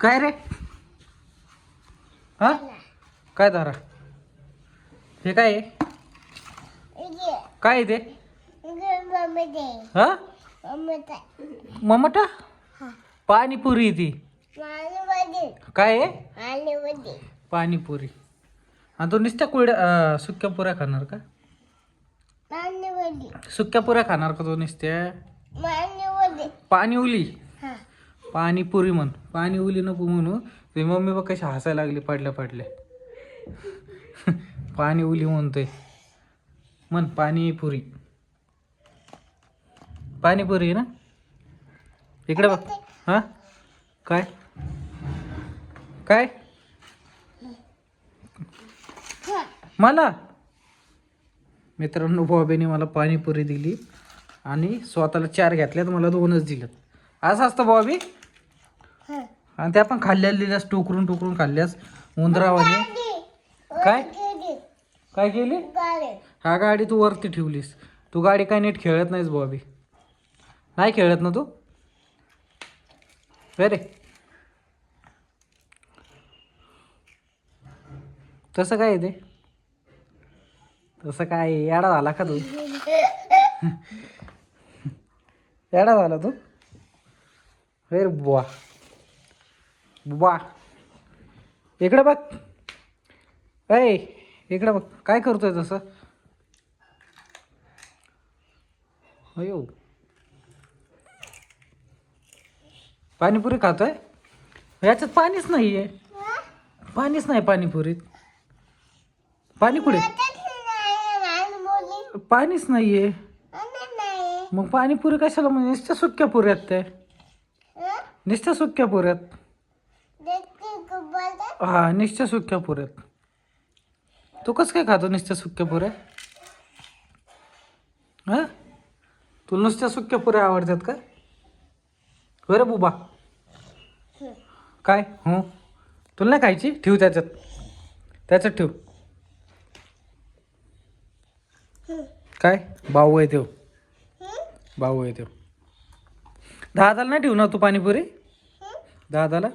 काय रे? हा काय दारा? हे काय आहे? काय आहे ते? हा ममटा पाणीपुरी ती काय आहे? पाणीपुरी. आणि तो नुसत्या कुरड्या सुक्या पुऱ्या खाणार का? सुक्या पुऱ्या खाणार का तो नुसत्या? पाणी उली पाणीपुरी म्हण. पाणी उली नको म्हणू. तुझी मम्मी बघ कशी हसायला लागली पडल्या पडल्या. पाणी उली म्हणतोय म्हण. पाणीपुरी पाणीपुरी आहे ना. इकडे बघ. हा काय काय मला मित्रांनो बॉबीने मला पाणीपुरी दिली आणि स्वतःला 4 घेतल्यात, मला 2च दिल्यात. असं असतं बॉबी. आणि त्या पण खाल्ल्याला दिल्यास, टोकरून टोकरून खाल्ल्यास उंदरावाने. काय काय केली? हा गाडी तू वरती ठेवलीस. तू गाडी काय नीट खेळत नाहीस बॉबी. नाही खेळत ना तू? अरे तसं काय आहे ते? तसं काय येडा झाला का तू? येडा झाला तू? अरे बुवा बुवा इकडे बघ. ऐ इकडे बघ. काय करतोय तसं? अयो पाणीपुरी खातोय. याच्यात पाणीच नाही आहे. पाणीच नाही पाणीपुरीत. पाणी कुठे? पाणीच नाहीये. मग पाणीपुरी कशाला? म्हणजे नुसत्या सुक्या पुऱ्यात ते. नुसत्या सुक्या पुऱ्यात. हा नुसत्या सुक्या पुऱ्यात. तू कसं काय खातो नुसत्या सुक्या पुऱ्या? हा तुला नुसत्या सुक्या पुऱ्या आवडतात का? बरं बुबा काय हो तुला नाही खायची? ठेव त्याच्यात. त्याच्यात ठेव. काय भाऊ आहे तो? भाऊ आहे तो. दादाला नाही ठेवणार तू पाणीपुरी? दादाला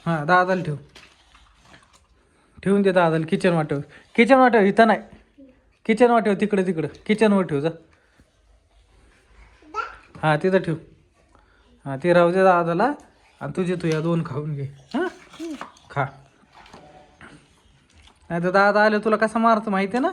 हां दादाला ठेव. ठेवून दे दादाला किचन वाटेवर. किचन वाटेवर इथं नाही. किचन वाटेवर तिकडे तिकडं किचनवर ठेव जा. हां तिथं ठेव. हां ते राहू दे दादाला. आणि तुझे तू या 2 खाऊन घे. हां खा. नाही तर दादा आले तुला कसा मारतो माहिती आहे ना.